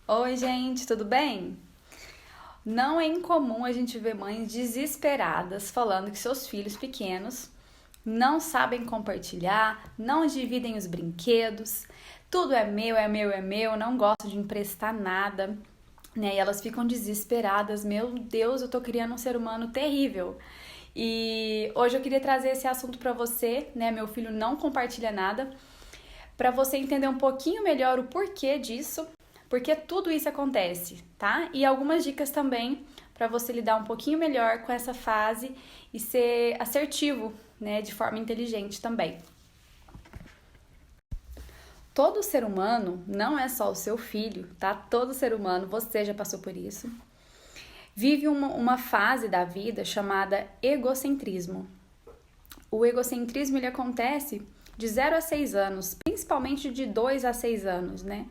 Oi, gente, tudo bem? Não é incomum a gente ver mães desesperadas falando que seus filhos pequenos não sabem compartilhar, não dividem os brinquedos, tudo é meu, é meu, é meu, não gosto de emprestar nada, né? E elas ficam desesperadas, meu Deus, eu tô criando um ser humano terrível. E hoje eu queria trazer esse assunto para você, né? Meu filho não compartilha nada, para você entender um pouquinho melhor o porquê disso, porque tudo isso acontece, tá? E algumas dicas também para você lidar um pouquinho melhor com essa fase e ser assertivo, né, de forma inteligente também. Todo ser humano, não é só o seu filho, tá? Todo ser humano, você já passou por isso, vive uma fase da vida chamada egocentrismo. O egocentrismo ele acontece de 0 a 6 anos, principalmente de 2 a 6 anos, né?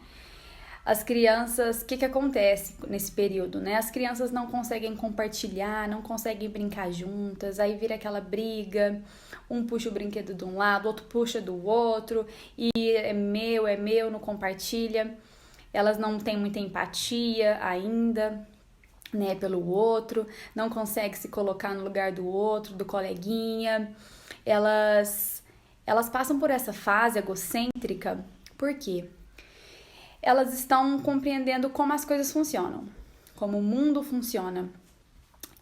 As crianças, o que acontece nesse período, né? As crianças não conseguem compartilhar, não conseguem brincar juntas, aí vira aquela briga, um puxa o brinquedo de um lado, outro puxa do outro, e é meu, não compartilha. Elas não têm muita empatia ainda, né, pelo outro, não conseguem se colocar no lugar do outro, do coleguinha. Elas passam por essa fase egocêntrica, por quê? Elas estão compreendendo como as coisas funcionam, como o mundo funciona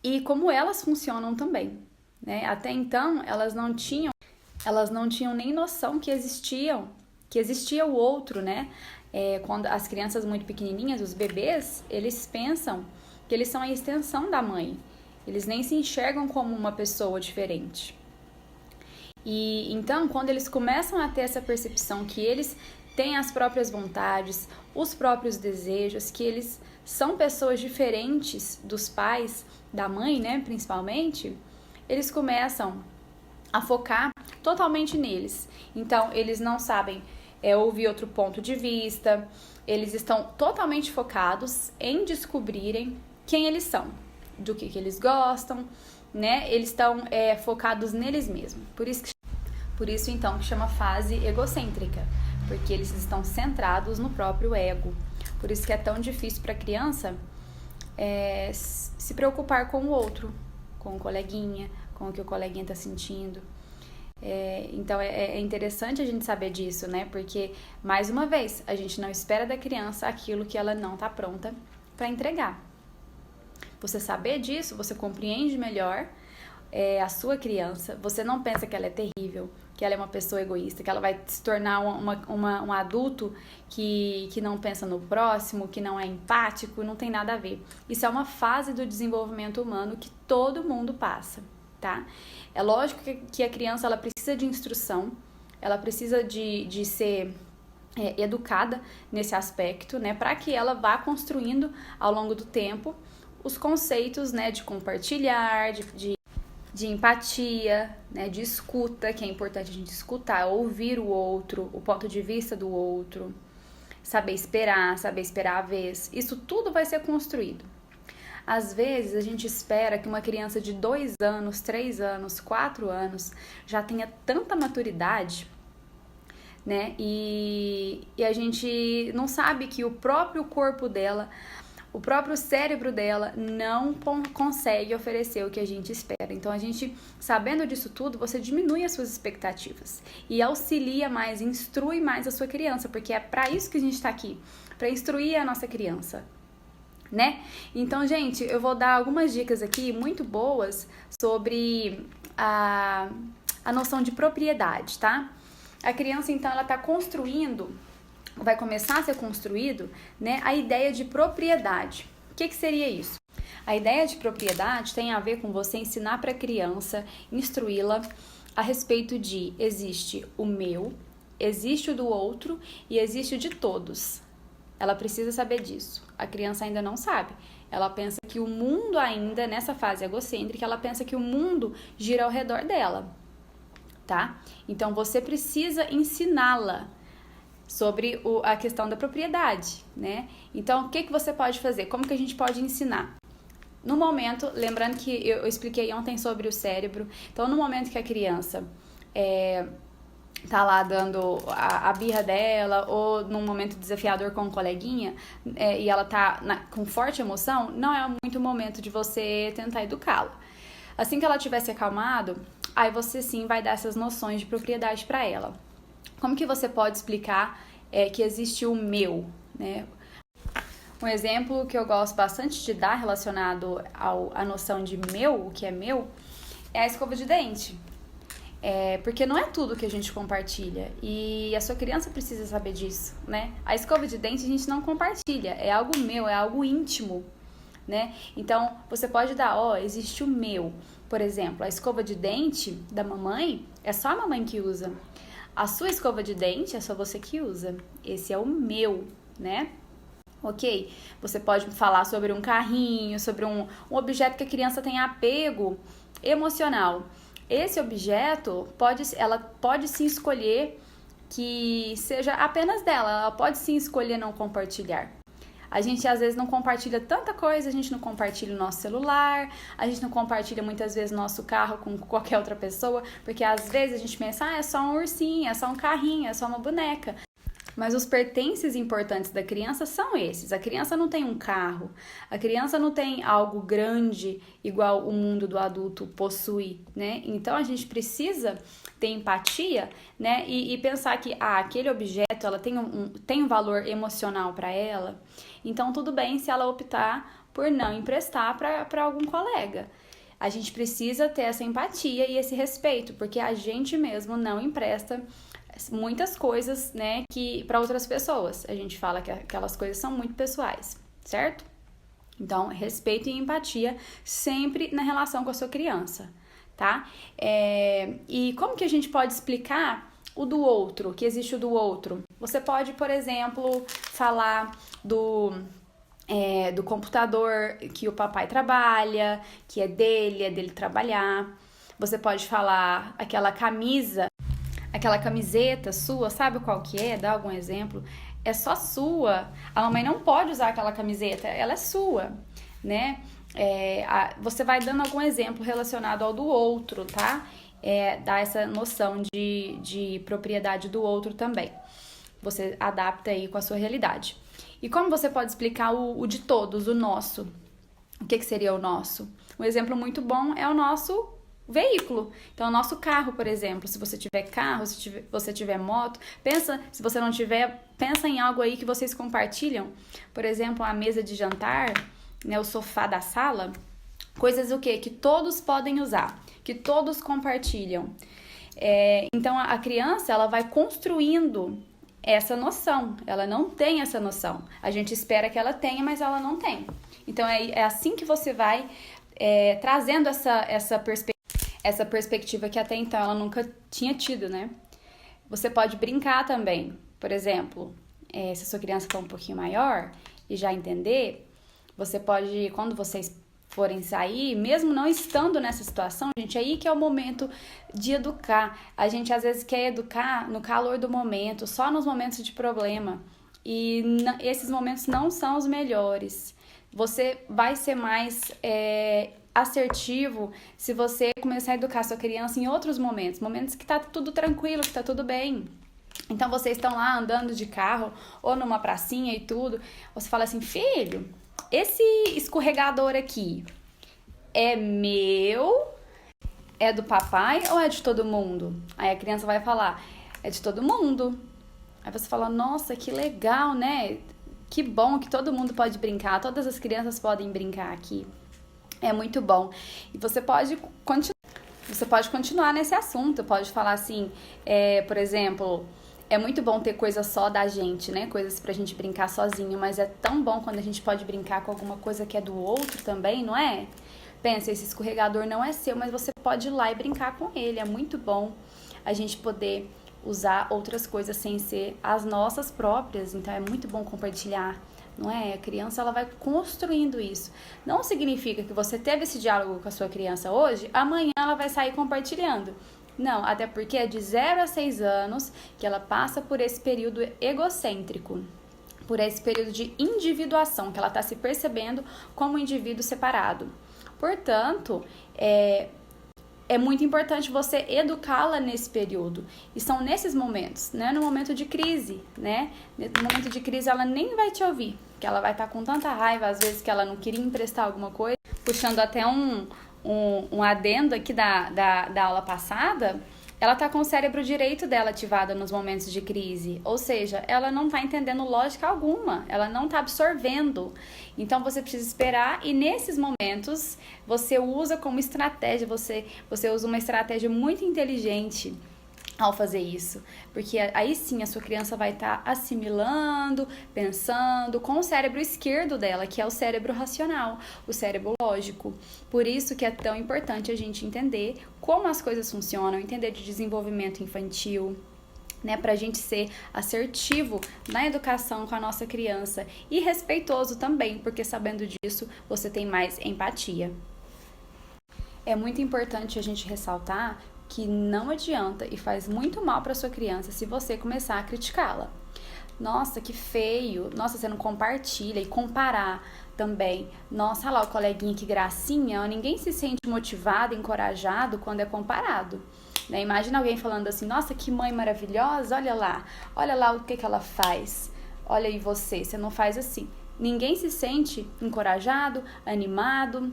e como elas funcionam também, né? Até então elas não tinham nem noção que existia o outro, né? Quando as crianças muito pequenininhas, os bebês, eles pensam que eles são a extensão da mãe. Eles nem se enxergam como uma pessoa diferente. E então, quando eles começam a ter essa percepção que eles têm as próprias vontades, os próprios desejos, que eles são pessoas diferentes dos pais, da mãe, né, principalmente, eles começam a focar totalmente neles. Então, eles não sabem ouvir outro ponto de vista, eles estão totalmente focados em descobrirem quem eles são, do que eles gostam, né? Eles estão focados neles mesmos. Por isso, então, que chama fase egocêntrica, porque eles estão centrados no próprio ego. Por isso que é tão difícil para a criança se preocupar com o outro, com o coleguinha, com o que o coleguinha está sentindo. Então, é interessante a gente saber disso, né? Porque, mais uma vez, a gente não espera da criança aquilo que ela não está pronta para entregar. Você saber disso, você compreende melhor a sua criança, você não pensa que ela é terrível, que ela é uma pessoa egoísta, que ela vai se tornar um adulto que não pensa no próximo, que não é empático, não tem nada a ver. Isso é uma fase do desenvolvimento humano que todo mundo passa, tá? É lógico que a criança ela precisa de instrução, ela precisa de ser educada nesse aspecto, né, para que ela vá construindo ao longo do tempo os conceitos, né, de compartilhar, de empatia, né, de escuta, que é importante a gente escutar, ouvir o outro, o ponto de vista do outro, saber esperar a vez. Isso tudo vai ser construído. Às vezes a gente espera que uma criança de 2 anos, 3 anos, 4 anos já tenha tanta maturidade, né? E a gente não sabe que o próprio corpo dela, o próprio cérebro dela não consegue oferecer o que a gente espera. Então, a gente, sabendo disso tudo, você diminui as suas expectativas e auxilia mais, instrui mais a sua criança, porque é para isso que a gente está aqui, para instruir a nossa criança, né? Então, gente, eu vou dar algumas dicas aqui muito boas sobre a noção de propriedade, tá? A criança, então, ela está construindo, vai começar a ser construído, né, a ideia de propriedade. O que seria isso? A ideia de propriedade tem a ver com você ensinar para a criança, instruí-la a respeito de existe o meu, existe o do outro e existe o de todos. Ela precisa saber disso. A criança ainda não sabe. Ela pensa que o mundo ainda, nessa fase egocêntrica, ela pensa que o mundo gira ao redor dela, tá? Então, você precisa ensiná-la sobre a questão da propriedade, né? Então, o que você pode fazer? Como que a gente pode ensinar? No momento, lembrando que eu expliquei ontem sobre o cérebro, então no momento que a criança tá lá dando a birra dela, ou num momento desafiador com um coleguinha, e ela tá com forte emoção, não é muito momento de você tentar educá-la. Assim que ela tiver se acalmado, aí você sim vai dar essas noções de propriedade para ela. Como que você pode explicar que existe o meu, né? Um exemplo que eu gosto bastante de dar relacionado à noção de meu, o que é meu, é a escova de dente. Porque não é tudo que a gente compartilha e a sua criança precisa saber disso, né? A escova de dente a gente não compartilha, é algo meu, é algo íntimo, né? Então, você pode dar, existe o meu. Por exemplo, a escova de dente da mamãe é só a mamãe que usa. A sua escova de dente é só você que usa. Esse é o meu, né? Ok? Você pode falar sobre um carrinho, sobre um objeto que a criança tem apego emocional. Esse objeto, ela pode sim escolher que seja apenas dela, ela pode sim escolher não compartilhar. A gente às vezes não compartilha tanta coisa, a gente não compartilha o nosso celular, a gente não compartilha muitas vezes o nosso carro com qualquer outra pessoa, porque às vezes a gente pensa, é só um ursinho, é só um carrinho, é só uma boneca. Mas os pertences importantes da criança são esses. A criança não tem um carro, a criança não tem algo grande igual o mundo do adulto possui, né? Então a gente precisa ter empatia, né? E pensar que aquele objeto ela tem um valor emocional para ela. Então tudo bem se ela optar por não emprestar para algum colega. A gente precisa ter essa empatia e esse respeito, porque a gente mesmo não empresta muitas coisas, né, que para outras pessoas. A gente fala que aquelas coisas são muito pessoais, certo? Então, respeito e empatia sempre na relação com a sua criança, tá? E como que a gente pode explicar o do outro, que existe o do outro? Você pode, por exemplo, falar do computador que o papai trabalha, que é dele trabalhar. Você pode falar aquela camiseta sua, sabe qual que é? Dá algum exemplo? É só sua. A mamãe não pode usar aquela camiseta, ela é sua, né? Você vai dando algum exemplo relacionado ao do outro, tá? Dá essa noção de propriedade do outro também. Você adapta aí com a sua realidade. E como você pode explicar o de todos, o nosso? O que seria o nosso? Um exemplo muito bom é o nosso veículo. Então, o nosso carro, por exemplo, se você tiver carro, se você tiver moto, se você não tiver, pensa em algo aí que vocês compartilham. Por exemplo, a mesa de jantar, né, o sofá da sala, coisas o quê? Que todos podem usar, que todos compartilham. Então, a criança, ela vai construindo essa noção. Ela não tem essa noção. A gente espera que ela tenha, mas ela não tem. Então, é assim que você vai trazendo essa perspectiva que até então ela nunca tinha tido, né? Você pode brincar também. Por exemplo, se a sua criança for um pouquinho maior e já entender, você pode, quando vocês forem sair, mesmo não estando nessa situação, gente, aí que é o momento de educar. A gente às vezes quer educar no calor do momento, só nos momentos de problema. E esses momentos não são os melhores. Você vai ser mais assertivo se você começar a educar sua criança em outros momentos que tá tudo tranquilo, que tá tudo bem. Então, vocês estão lá andando de carro ou numa pracinha e tudo, você fala assim, filho, esse escorregador aqui é meu, é do papai ou é de todo mundo? Aí a criança vai falar, é de todo mundo. Aí você fala, nossa, que legal, né? Que bom que todo mundo pode brincar, todas as crianças podem brincar aqui. É muito bom. E você pode continuar nesse assunto, pode falar assim, por exemplo, é muito bom ter coisa só da gente, né? Coisas pra gente brincar sozinho, mas é tão bom quando a gente pode brincar com alguma coisa que é do outro também, não é? Pensa, esse escorregador não é seu, mas você pode ir lá e brincar com ele. É muito bom a gente poder usar outras coisas sem ser as nossas próprias. Então, é muito bom compartilhar, não é? A criança, ela vai construindo isso. Não significa que você teve esse diálogo com a sua criança hoje, amanhã ela vai sair compartilhando. Não, até porque é de 0 a 6 anos que ela passa por esse período egocêntrico, por esse período de individuação, que ela está se percebendo como um indivíduo separado. Portanto, é é muito importante você educá-la nesse período. E são nesses momentos, né? No momento de crise, né? No momento de crise ela nem vai te ouvir, porque ela vai estar com tanta raiva, às vezes que ela não queria emprestar alguma coisa. Puxando até um adendo aqui da aula passada, ela tá com o cérebro direito dela ativado nos momentos de crise, ou seja, ela não tá entendendo lógica alguma, ela não tá absorvendo. Então você precisa esperar e nesses momentos você usa como estratégia, você usa uma estratégia muito inteligente ao fazer isso, porque aí sim a sua criança vai estar assimilando, pensando com o cérebro esquerdo dela, que é o cérebro racional, o cérebro lógico. Por isso que é tão importante a gente entender como as coisas funcionam, entender de desenvolvimento infantil, né, pra gente ser assertivo na educação com a nossa criança e respeitoso também, porque sabendo disso você tem mais empatia. É muito importante a gente ressaltar que não adianta e faz muito mal para sua criança se você começar a criticá-la. Nossa, que feio. Nossa, você não compartilha e comparar também. Nossa, olha lá o coleguinha, que gracinha. Ninguém se sente motivado, encorajado quando é comparado. Né? Imagina alguém falando assim, nossa, que mãe maravilhosa, olha lá o que ela faz. Olha aí você não faz assim. Ninguém se sente encorajado, animado,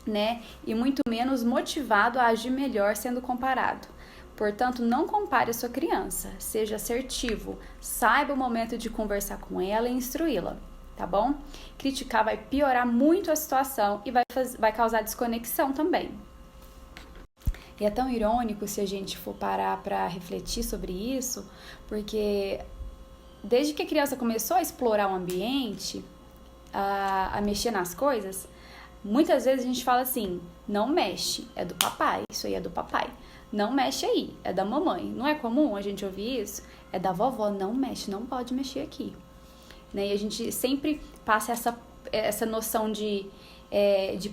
né? E muito menos motivado a agir melhor sendo comparado. Portanto, não compare a sua criança, seja assertivo, saiba o momento de conversar com ela e instruí-la, tá bom? Criticar vai piorar muito a situação e vai causar desconexão também. E é tão irônico se a gente for parar para refletir sobre isso, porque desde que a criança começou a explorar o ambiente, a mexer nas coisas, muitas vezes a gente fala assim, não mexe, é do papai, isso aí é do papai. Não mexe aí, é da mamãe. Não é comum a gente ouvir isso? É da vovó, não mexe, não pode mexer aqui. Né? E a gente sempre passa essa noção de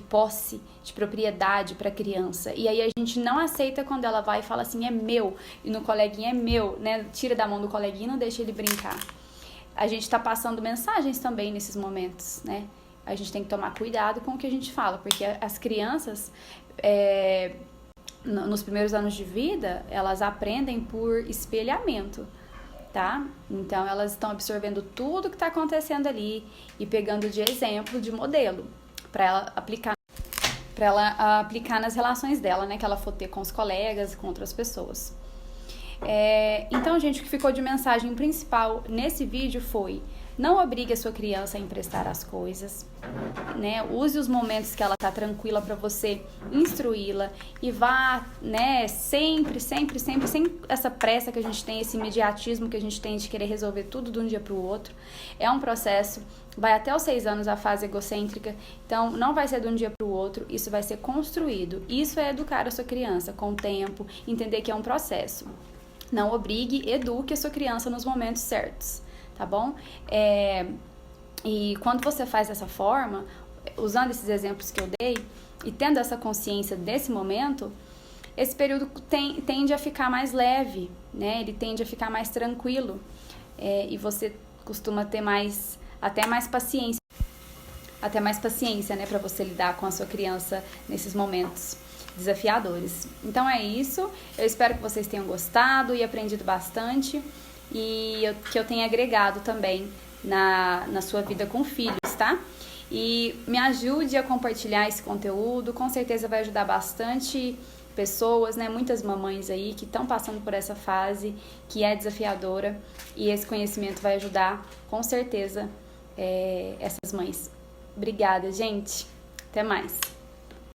posse, de propriedade para a criança. E aí a gente não aceita quando ela vai e fala assim, é meu, e no coleguinha é meu, né? Tira da mão do coleguinha e não deixa ele brincar. A gente está passando mensagens também nesses momentos, né? A gente tem que tomar cuidado com o que a gente fala, porque as crianças, nos primeiros anos de vida, elas aprendem por espelhamento, tá? Então, elas estão absorvendo tudo que está acontecendo ali e pegando de exemplo, de modelo, para ela aplicar nas relações dela, né? Que ela for ter com os colegas e com outras pessoas. Então, gente, o que ficou de mensagem principal nesse vídeo foi: não obrigue a sua criança a emprestar as coisas, né? Use os momentos que ela tá tranquila para você instruí-la e vá, né, sempre, sem essa pressa que a gente tem, esse imediatismo que a gente tem de querer resolver tudo de um dia para o outro. É um processo, vai até os 6 anos a fase egocêntrica, então não vai ser de um dia para o outro, isso vai ser construído. Isso é educar a sua criança com o tempo, entender que é um processo. Não obrigue, eduque a sua criança nos momentos certos. Tá bom? E quando você faz dessa forma, usando esses exemplos que eu dei, e tendo essa consciência desse momento, esse período tende a ficar mais leve, né? Ele tende a ficar mais tranquilo. E você costuma ter até mais paciência, né? Para você lidar com a sua criança nesses momentos desafiadores. Então é isso. Eu espero que vocês tenham gostado e aprendido bastante. E que eu tenha agregado também na sua vida com filhos, tá? E me ajude a compartilhar esse conteúdo, com certeza vai ajudar bastante pessoas, né? Muitas mamães aí que estão passando por essa fase que é desafiadora, e esse conhecimento vai ajudar, com certeza, essas mães. Obrigada, gente. Até mais.